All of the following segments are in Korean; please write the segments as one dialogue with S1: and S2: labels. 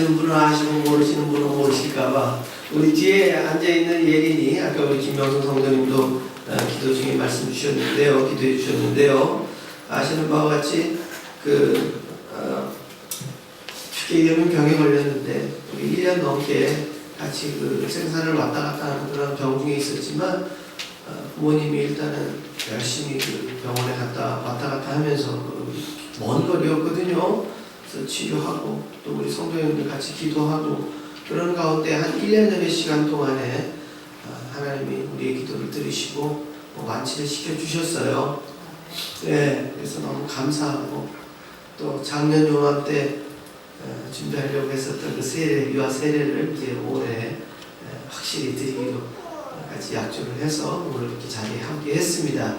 S1: 아시는 분은 아시고 모르시는 분은 모르실까봐 우리 뒤에 앉아있는 예린이 아까 우리 김명선 성도님도 기도 중에 말씀 주셨는데요, 기도해 주셨는데요, 아시는 바와 같이 축계염 병에 걸렸는데 우리 1년 넘게 같이 생산을 왔다 갔다 하는 그런 병 중에 있었지만 부모님이 일단은 열심히 병원에 왔다 갔다 하면서 먼 거리였거든요. 그래서 치료하고 또 우리 성도님들 같이 기도하고 그런 가운데 한 1년여의 시간 동안에 하나님이 우리의 기도를 들으시고 완치를 시켜주셨어요. 네, 그래서 너무 감사하고 또 작년 요맘때 준비하려고 했었던 그 세례, 유아 세례를 이제 올해 확실히 드리기로 같이 약속을 해서 오늘 이렇게 자리에 함께 했습니다.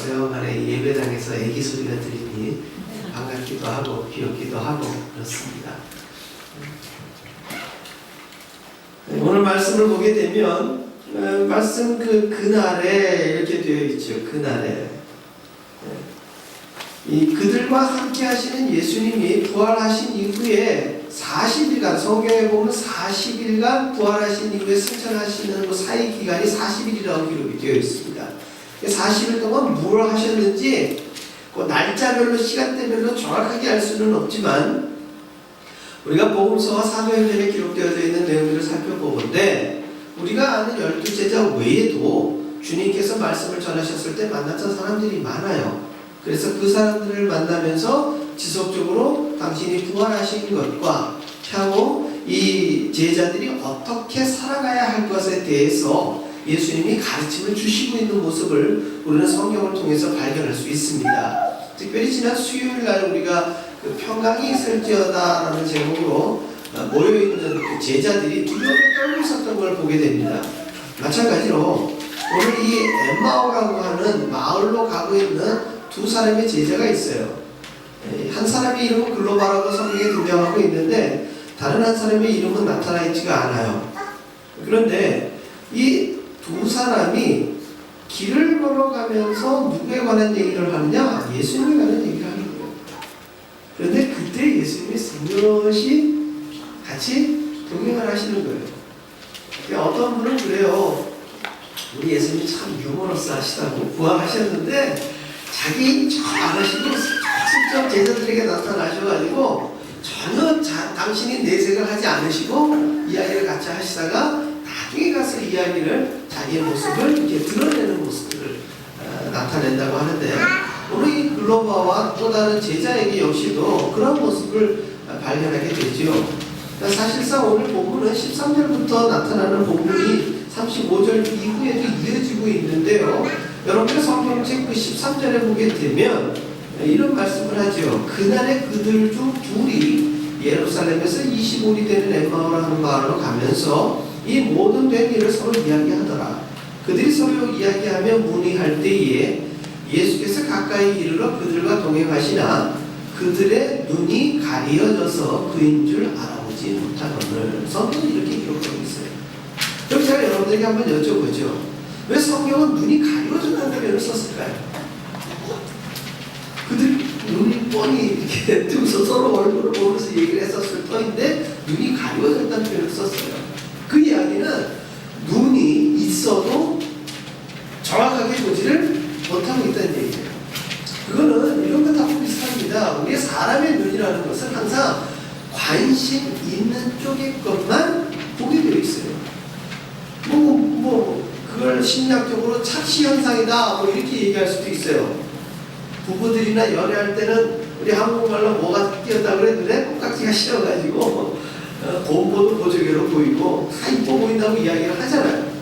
S1: 오래간만에 예배당에서 애기 소리가 들리니 반갑기도 하고 귀엽기도 하고 그렇습니다. 오늘 말씀을 보게 되면 말씀 그날에 이렇게 되어 있죠. 그날에 이 그들과 함께 하시는 예수님이 부활하신 이후에 40일간, 성경에 보면 40일간 부활하신 이후에 승천하시는 그 사이 기간이 40일이라고 기록이 되어 있습니다. 40일 동안 뭘 하셨는지 그 날짜별로 시간대별로 정확하게 알 수는 없지만 우리가 복음서와 사도행전에 기록되어져 있는 내용들을 살펴보건대 우리가 아는 12제자 외에도 주님께서 말씀을 전하셨을 때 만났던 사람들이 많아요. 그래서 그 사람들을 만나면서 지속적으로 당신이 부활하신 것과 향후 이 제자들이 어떻게 살아가야 할 것에 대해서 예수님이 가르침을 주시고 있는 모습을 우리는 성경을 통해서 발견할 수 있습니다. 특별히 지난 수요일 날 우리가 평강이 있을지어다라는 제목으로 모여있는 그 제자들이 두려움에 떨고 있었던 걸 보게 됩니다. 마찬가지로 오늘 이 엠마오라고 하는 마을로 가고 있는 두 사람의 제자가 있어요. 한 사람의 이름은 글로바라고 성경에 등장하고 있는데 다른 한 사람의 이름은 나타나 있지가 않아요. 그런데 이 두 사람이 길을 걸어가면서 누구에 관한 얘기를 하느냐? 예수님에 관한 얘기를 하는 거예요. 그런데 그때 예수님이 슬며시 같이 동행을 하시는 거예요. 어떤 분은 그래요. 우리 예수님이 참 유머러스 하시다고 부활하셨는데 자기 안 하시고 직접 제자들에게 나타나셔가지고 전혀 당신이 내색을 하지 않으시고 이야기를 같이 하시다가 나중에 가서 이야기를 자기의 모습을 이렇게 드러내는 모습을 나타낸다고 하는데 오늘 이 글로바와 또 다른 제자에게 역시도 그런 모습을 발견하게 되죠. 그러니까 사실상 오늘 본문은 13절부터 나타나는 본문이 35절 이후에도 이어지고 있는데요. 여러분의 성경책 13절에 보게 되면 이런 말씀을 하죠. 그날에 그들 중 둘이 예루살렘에서 25里되는 엠마오라는 마을로 가면서 이 모든 된 일을 서로 이야기하더라. 그들이 서로 이야기하며 문의할 때에 예수께서 가까이 이르러 그들과 동행하시나 그들의 눈이 가리어져서 그인 줄 알아보지 못하거늘. 성경은 이렇게 기록하고 있어요. 그럼 제가 여러분들에게 한번 여쭤보죠. 왜 성경은 눈이 가리워졌다는 표현을 썼을까요? 그들이 눈이 뻔히 이렇게 뜨고서 서로 얼굴을 보면서 얘기를 했었을 터인데 눈이 가리워졌다는 표현을 썼어요. 그 이야기는 눈이 있어도 정확하게 보지를 못하고 있다는 얘기예요. 그거는 이런 거 다 비슷합니다. 우리의 사람의 눈이라는 것은 항상 관심 있는 쪽의 것만 보게 되어 있어요. 그걸 심리학적으로 착시 현상이다 이렇게 얘기할 수도 있어요. 부부들이나 연애할 때는 우리 한국말로 뭐가 끼었다 그랬는데 콩깍지가 씌어가지고 곰보도 보조개로 보이고 다 이뻐 보인다고 이야기를 하잖아요.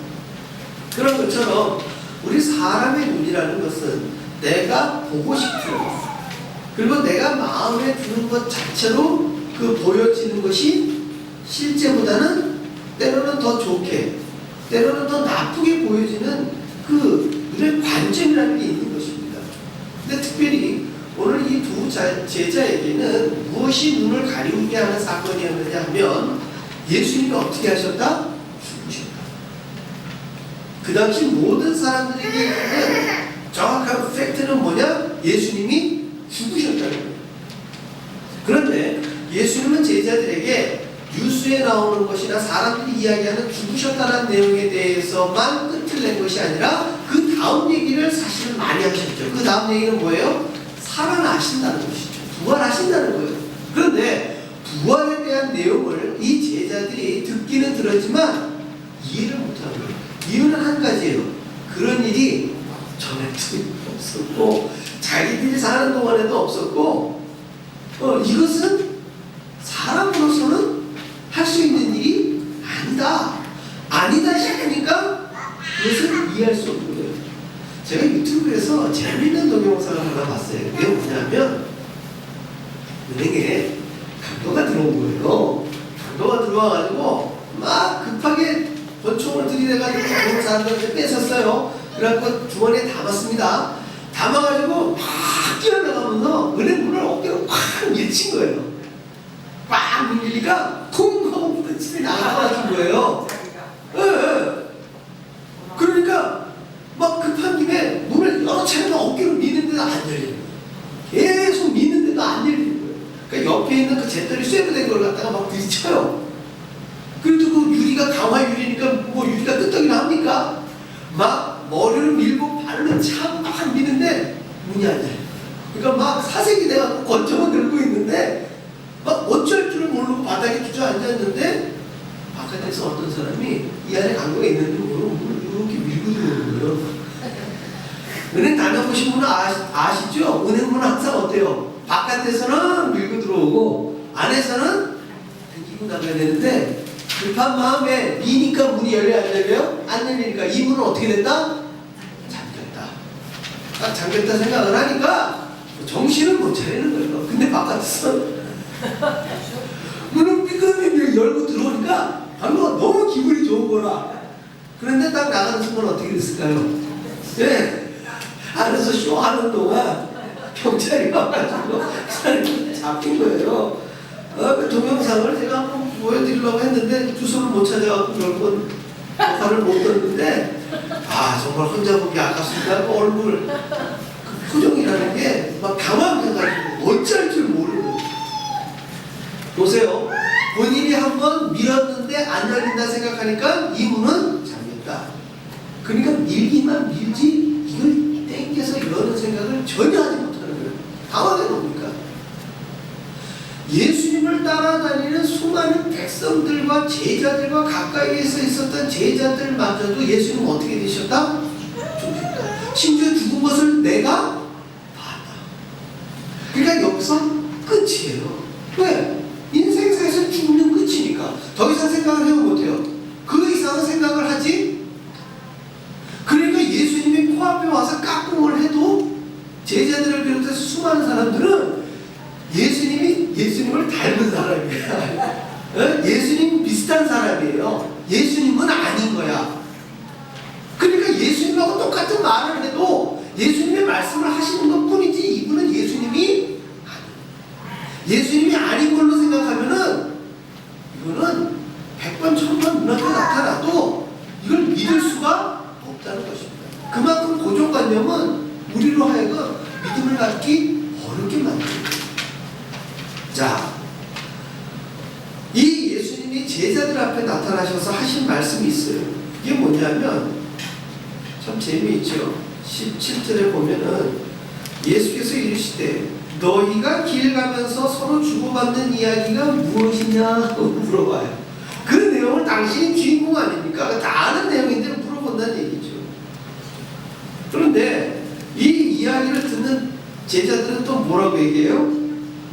S1: 그런 것처럼 우리 사람의 눈이라는 것은 내가 보고 싶은 것 그리고 내가 마음에 드는 것 자체로 그 보여지는 것이 실제보다는 때로는 더 좋게 때로는 더 나쁘게 보여지는 그 눈의 관점이라는 게 있는 것입니다. 근데 특별히 오늘 이 두 제자에게는 무엇이 눈을 가리우게 하는 사건이었느냐 하면 예수님이 어떻게 하셨다? 죽으셨다. 그 당시 모든 사람들에게 있는 정확한 팩트는 뭐냐? 예수님이 죽으셨다는 거예요. 그런데 예수님은 제자들에게 뉴스에 나오는 것이나 사람들이 이야기하는 죽으셨다는 내용에 대해서만 끝을 낸 것이 아니라 그 다음 얘기를 사실은 많이 하셨죠. 그 다음 얘기는 뭐예요? 살아나신다는 것이죠. 부활하신다는 거예요. 그런데 부활에 대한 내용을 이 제자들이 듣기는 들었지만 이해를 못하는 거예요. 이유는 한 가지예요. 그런 일이 전에도 없었고 자기들이 사는 동안에도 없었고 이것은 사람으로서는 할 수 있는 일이 아니다 싶으니까 그것을 이해할 수 없는 거예요. 제가 유튜브에서 재미있는 동영상을 하나 봤어요. 그게 뭐냐면 은행에 강도가 들어온 거예요. 강도가 들어와가지고 막 급하게 권총을 들이대가지고 돈 사람들한테 뺏었어요. 그래갖고 주머니에 담았습니다. 담아가지고 막 뛰어나가면서 은행 문을 어깨로 꽉 밀친 거예요. 꽉 밀리니까 쿵 하고 부딪힘이 나가가지고 거예요. 예. 그러니까 막 급한 김에 문을 여러 차례 어깨로 미는데도 안 열리는 거예요. 계속 미는데도 안 열리는 거예요. 그러니까 옆에 있는 그 재떨이 쇠고된 걸 갖다가 막 부딪혀요. 그래도 그 유리가 강화 유리니까 뭐 유리가 끄떡이나 합니까? 막 머리를 밀고 발로 차고 막 미는데 문이 안 열려요. 그러니까 막 사색이 돼가지고 권총을 들고 있는데 막 어쩔 줄을 모르고 바닥에 주저앉았는데 바깥에서 어떤 사람이 이 안에 강도가 있는지 모르고 문을 이렇게 밀고 들어오는 거예요. 은행 다녀보신 분은 아시죠? 은행 문은 항상 어때요? 바깥에서는 밀고 들어오고 안에서는 당기고 나가야 되는데 급한 마음에 미니까 문이 열려요? 안 열려요? 안 열리니까 이 문은 어떻게 된다? 잠겼다. 딱 잠겼다 생각을 하니까 정신을 못 차리는 거예요. 근데 바깥에서 문을 삐끗하게 열고 들어오니까 강도가 너무 기분이 좋은 거라. 그런데 딱 나가는 순간 어떻게 됐을까요? 네. 안에서 쇼하는 동안 경찰이 와가지고 그 사람이 잡힌 거예요. 그 동영상을 제가 한번 보여드리려고 했는데 주소를 못 찾아갖고 결국은 화를 못 떴는데 정말 혼자 보기 아깝습니다. 그 얼굴 그 표정이라는 게 막 당황해가지고 어쩔 줄 모르는 거예요. 보세요. 본인이 한번 밀었는데 안 열린다 생각하니까 이 문은 잠겼다. 그러니까 밀기만 밀지 이걸 땡겨서 여는 생각을 전혀 하지 못하는 거예요. 당황해 봅니까? 예수님을 따라다니는 수많은 백성들과 제자들과 가까이에서 있었던 제자들마저도 예수님은 어떻게 되셨다? 죽으셨다. 심지어 죽은 것을 내가 봤다. 그러니까 여기서 끝이에요. 왜? 인생사에서 죽으면 끝이니까 더 이상 생각을 해도 못해요. 그 이상은 생각을 하지. 그러니까 예수님이 코앞에 와서 까꿍을 해도 제자들을 비롯해서 수많은 사람들은 예수님을 닮은 사람이에요. 예수님 비슷한 사람이에요. 예수님은 아닌 거야. 그러니까 예수님하고 똑같은 말을 해도 예수님의 말씀을 하시는 것 뿐이지 이분은 예수님이 아닌 걸로 생각하면은 이거는 100번 1000번 눈앞에 나타나도 이걸 믿을 수가 없다는 것입니다. 그만큼 고정관념은 우리로 하여금 믿음을 갖기 어렵게 만듭니다. 자, 이 예수님이 제자들 앞에 나타나셔서 하신 말씀이 있어요. 이게 뭐냐면 참 재미있죠. 17절에 보면은 예수께서 이르시되 너희가 길 가면서 서로 주고받는 이야기가 무엇이냐고 물어봐요. 그 내용을 당신이 주인공 아닙니까? 다 아는 내용인데 물어본다는 얘기죠. 그런데 이 이야기를 듣는 제자들은 또 뭐라고 얘기해요?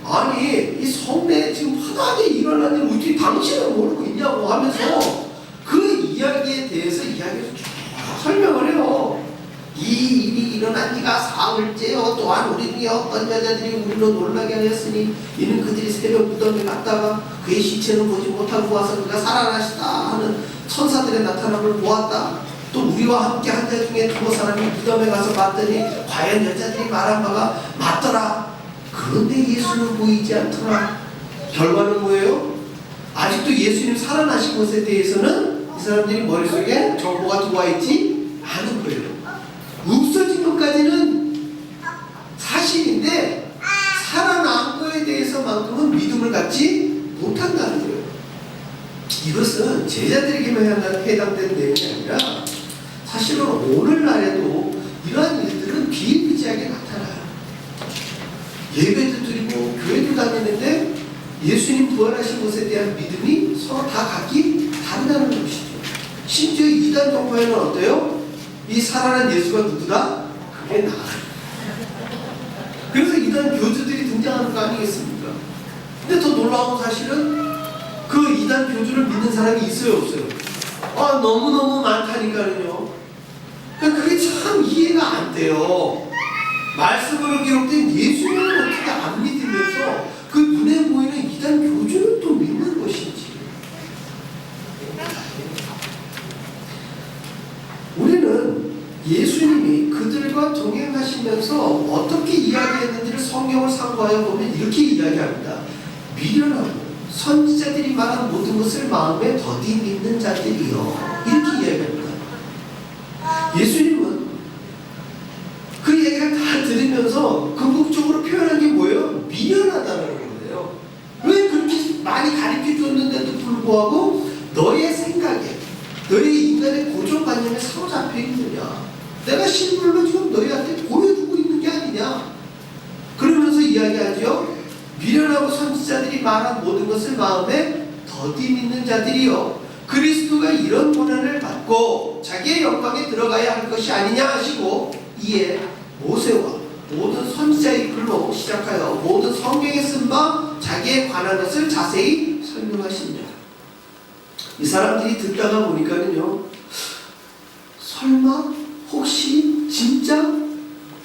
S1: 아니 이 성내에 지금 화나게 일어난 일 어떻게 당신은 모르고 있냐고 하면서 그 이야기에 대해서 이야기를 쭉 설명을 해요. 이 일이 일어난 지가 사흘째요. 또한 우리 중에 어떤 여자들이 우리로 놀라게 하였으니 이는 그들이 새벽 무덤에 갔다가 그의 시체는 보지 못하고 와서 그가 살아나시다 하는 천사들의 나타남을 보았다. 또 우리와 함께 한 자 중에 두어 사람이 무덤에 가서 봤더니 과연 여자들이 말한 바가 맞더라. 그런데 예수는 보이지 않더라. 결과는 뭐예요? 아직도 예수님 살아나신 것에 대해서는 이 사람들이 머릿속에 정보가 들어와 있지 않은 거예요. 없어진 것까지는 사실인데 살아난 거에 대해서만큼은 믿음을 갖지 못한다는 거예요. 이것은 제자들에게만 해당되는 내용이 아니라 사실은 오늘날에도 이러한 일들은 비일비재하게 나타나요. 예배도 드리고 교회도 다니는데 예수님 부활하신 것에 대한 믿음이 서로 다 각기 다르다는 것이죠. 심지어 이단 정파에는 어때요? 이 살아난 예수가 누구다? 그게 나아요. 그래서 이단 교주들이 등장하는 거 아니겠습니까? 근데 더 놀라운 사실은 그 이단 교주를 믿는 사람이 있어요, 없어요? 너무너무 많다니까요. 그게 참 이해가 안 돼요. 말씀으로 기록된 예수님을 어떻게 안 믿으면서 그 눈에 보이는 이단 교주는 또 믿는 것인지. 우리는 예수님이 그들과 동행하시면서 어떻게 이야기했는지를 성경을 참고하여 보면 이렇게 이야기합니다. 미련하고 선지자들이 말한 모든 것을 마음에 더디 믿는 자들이요, 이렇게 이야기합니다. 예수님은 그 얘기를 다 들으면서 궁극적으로 표현한 게 뭐예요? 미련하다는 거예요. 왜 그렇게 많이 가르쳐 줬는데도 불구하고 너의 생각에, 너의 인간의 고정관념에 사로잡혀 있느냐, 내가 실물로 지금 너희한테 보여주고 있는 게 아니냐, 그러면서 이야기하죠. 미련하고 선지자들이 말한 모든 것을 마음에 더디 믿는 자들이요, 그리스도가 이런 고난을 받고 자기의 영광에 들어가야 할 것이 아니냐 하시고, 이에 모세와 모든 선지자의 글로 시작하여 모든 성경에 쓴 바 자기에 관한 것을 자세히 설명하십니다. 이 사람들이 듣다가 보니까는요, 설마 혹시 진짜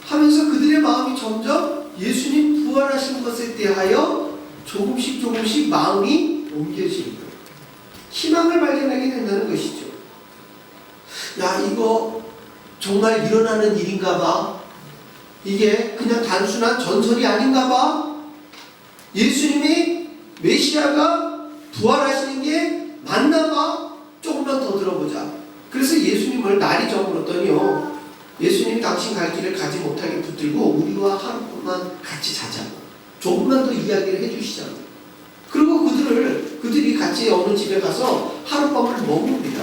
S1: 하면서 그들의 마음이 점점 예수님 부활하신 것에 대하여 조금씩 마음이 옮겨지는 거예요. 희망을 발견하게 된다는 것이죠. 야, 이거 정말 일어나는 일인가 봐. 이게 그냥 단순한 전설이 아닌가 봐. 예수님이 메시아가 부활하시는 게 맞나 봐. 조금만 더 들어보자. 그래서 예수님을 날이 저물었더니요, 예수님이 당신 갈 길을 가지 못하게 붙들고 우리와 하루만 같이 자자고, 조금만 더 이야기를 해주시자고. 그리고 그들이 같이 어느 집에 가서 하룻밤을 머뭅니다.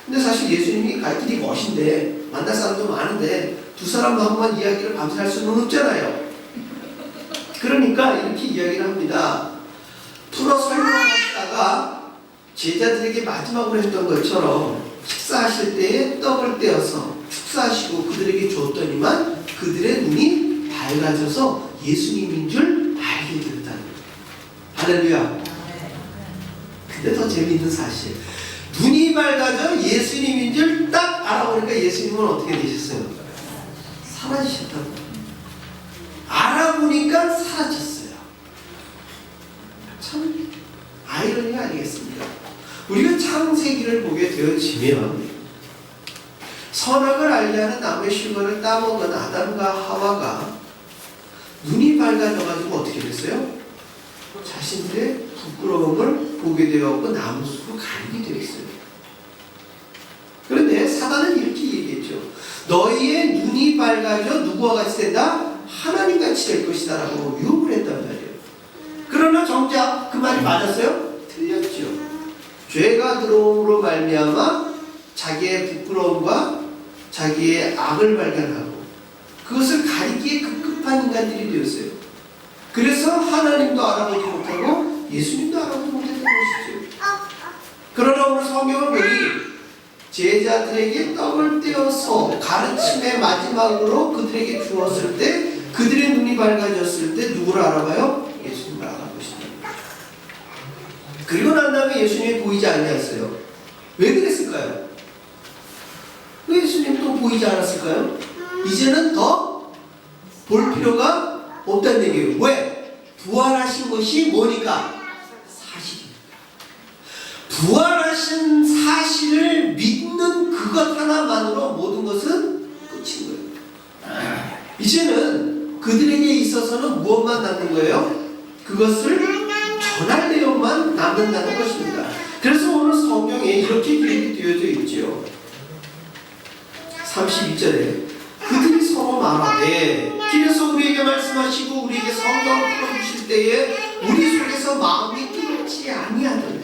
S1: 근데 사실 예수님이 갈 길이 멋인데, 만날 사람도 많은데 두 사람하고만 이야기를 밤새 할 수는 없잖아요. 그러니까 이렇게 이야기를 합니다. 풀어 설명하시다가 제자들에게 마지막으로 했던 것처럼 식사하실 때에 떡을 떼어서 축사하시고 그들에게 주었더니만 그들의 눈이 밝아져서 예수님인 줄 알게 되었다는 거예요. 할렐루야. 근데 더 재미있는 사실, 눈이 밝아져 예수님인 줄 딱 알아보니까 예수님은 어떻게 되셨어요? 사라지셨다고. 알아보니까 사라졌어요. 참 아이러니가 아니겠습니까? 우리가 창세기를 보게 되어지면 선악을 알게 하는 나무의 실과를 따먹은 아담과 하와가 눈이 밝아져가지고 어떻게 됐어요? 자신들의 부끄러움을 보게 되었고 나무숲으로 가게 되었어요. 그런데 사단은 이렇게 얘기했죠. 너희의 눈이 밝아져 누구와 같이 된다? 하나님같이 될 것이다 라고 유혹을 했단 말이에요. 그러나 정작 그 말이 맞았어요? 틀렸죠. 죄가 들어옴으로 말미암아 자기의 부끄러움과 자기의 악을 발견하고 그것을 가리기에 급급한 인간들이 되었어요. 그래서 하나님도 알아보지 못하고 예수님도 알아보지 못했던 것이죠. 그러나 오늘 성경은 보니 제자들에게 떡을 떼어서 가르침의 마지막으로 그들에게 주었을 때, 그들의 눈이 밝아졌을 때 누구를 알아봐요? 예수님을 알아보십니다. 그리고 난 다음에 예수님이 보이지 아니했어요. 왜 그랬을까요? 왜 예수님 또 보이지 않았을까요? 이제는 더 볼 필요가 없다는 얘기예요. 왜? 부활하신 것이 뭐니까? 사실입니다. 부활하신 사실을 믿는 그것 하나만으로 모든 것은 끝인 거예요. 이제는 그들에게 있어서는 무엇만 남는 거예요? 그것을 전할 내용만 남는다는 것입니다. 그래서 오늘 성경에 이렇게 기록이 되어져 있죠. 32절에 그들이 서로 말하되 길에서 우리에게 말씀하시고 우리에게 성경을 풀어주실 때에 우리 속에서 마음이 뜨겁지 아니하더라.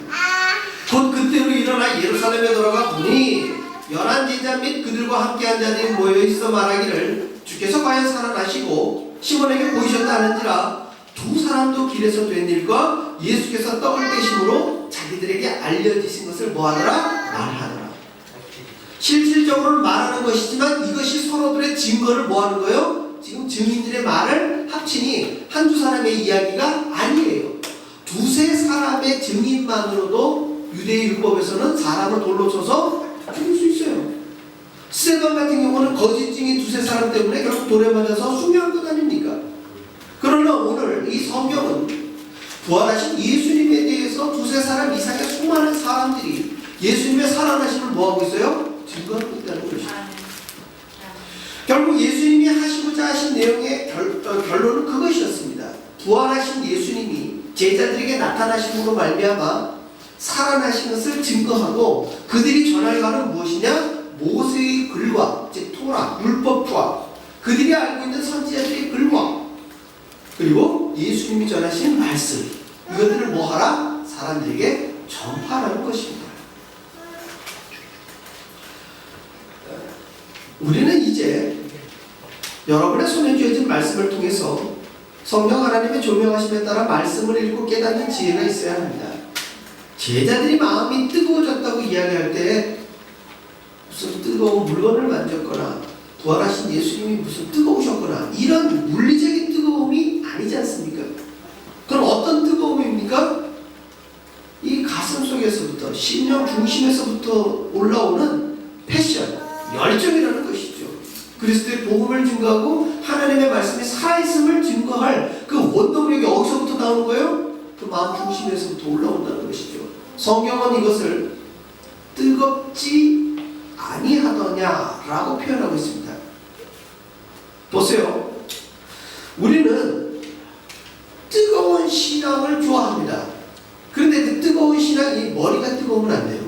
S1: 곧 그때로 일어나 예루살렘에 돌아가 보니 열한 제자 및 그들과 함께한 자들이 모여있어 말하기를 주께서 과연 살아나시고 시몬에게 보이셨다 하는지라 두 사람도 길에서 된 일과 예수께서 떡을 떼심으로 자기들에게 알려지신 것을 뭐하더라? 말하더라. 실질적으로는 말하는 것이지만 이것이 서로들의 증거를 뭐하는 거예요? 지금 증인들의 말을 합치니 한두 사람의 이야기가 아니에요. 두세 사람의 증인만으로도 유대의 율법에서는 사람을 돌로 쳐서 죽일 수 있어요. 스데반 같은 경우는 거짓 증인 두세 사람 때문에 결국 돌에 맞아서 수명한 것 아닙니까? 그러나 오늘 이 성경은 부활하신 예수님에 대해서 두세 사람 이상의 수많은 사람들이 예수님의 살아나심을 뭐하고 있어요? 증거하고 있다는 것이죠. 결국 예수님이 하시고자 하신 내용의 결론은 그것이었습니다. 부활하신 예수님이 제자들에게 나타나심으로 말미암아 살아나신 것을 증거하고 그들이 전할 바는 무엇이냐? 모세의 글과 즉 토라, 율법과 그들이 알고 있는 선지자들의 글과 그리고 예수님이 전하신 말씀 이것들을 뭐하라? 사람들에게 전파하는 것입니다. 우리는 이제 여러분의 손에 쥐어진 말씀을 통해서 성령 하나님의 조명하심에 따라 말씀을 읽고 깨닫는 지혜가 있어야 합니다. 제자들이 마음이 뜨거워졌다고 이야기할 때 무슨 뜨거운 물건을 만졌거나 부활하신 예수님이 무슨 뜨거우셨거나 이런 물리적인 뜨거움이 아니지 않습니까? 그럼 어떤 뜨거움입니까? 이 가슴 속에서부터 심령 중심에서부터 올라오는 패션, 열정이라는 것이죠. 그리스도의 복음을 증거하고 하나님의 말씀이 살아있음을 증거할 그 원동력이 어디서부터 나오는 거예요? 그 마음 중심에서부터 올라온다는 것이죠. 성경은 이것을 뜨겁지 아니하더냐라고 표현하고 있습니다. 보세요. 우리는 뜨거운 신앙을 좋아합니다. 그런데 그 뜨거운 신앙이 머리가 뜨거우면 안 돼요.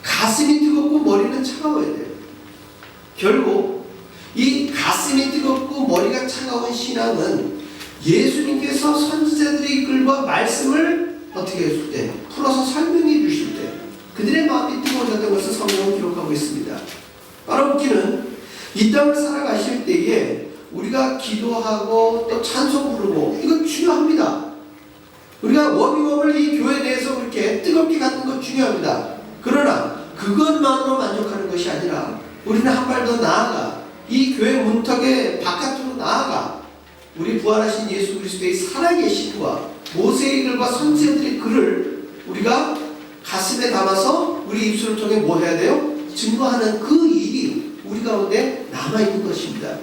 S1: 가슴이 뜨겁고 머리는 차가워야 돼요. 결국 이 가슴이 뜨겁고 머리가 차가운 신앙은 예수님께서 선지자들의 글과 말씀을 어떻게 해줄 때 풀어서 설명해 주실 때 그들의 마음이 뜨거워졌던 것을 성경은 기록하고 있습니다. 바라보기는 이 땅을 살아가실 때에 우리가 기도하고 또 찬송 부르고 이건 중요합니다. 우리가 워밍업을 이 교회 내에서 그렇게 뜨겁게 갖는 건 중요합니다. 그러나 그것만으로 만족하는 것이 아니라 우리는 한 발 더 나아가 이 교회 문턱의 바깥으로 나아가 우리 부활하신 예수 그리스도의 살아계심과 모세의 글과 선지자들의 글을 우리가 가슴에 담아서 우리 입술을 통해 뭐 해야 돼요? 증거하는 그 일이 우리 가운데 남아있는 것입니다.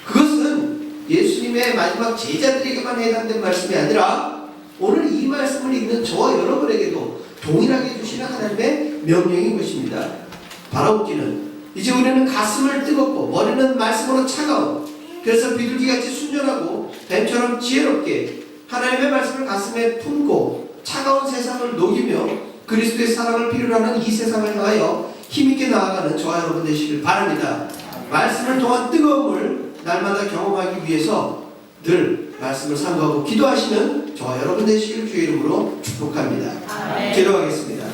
S1: 그것은 예수님의 마지막 제자들에게만 해당된 말씀이 아니라 오늘 이 말씀을 읽는 저와 여러분에게도 동일하게 해주시는 하나님의 명령인 것입니다. 바라보기는 이제 우리는 가슴을 뜨겁고 머리는 말씀으로 차가운 그래서 비둘기같이 순전하고 뱀처럼 지혜롭게 하나님의 말씀을 가슴에 품고 차가운 세상을 녹이며 그리스도의 사랑을 필요로 하는 이 세상을 향하여 힘있게 나아가는 저와 여러분 되시길 바랍니다. 말씀을 통한 뜨거움을 날마다 경험하기 위해서 늘 말씀을 상고하고 기도하시는 저와 여러분 되시길 주의 이름으로 축복합니다. 기도하겠습니다.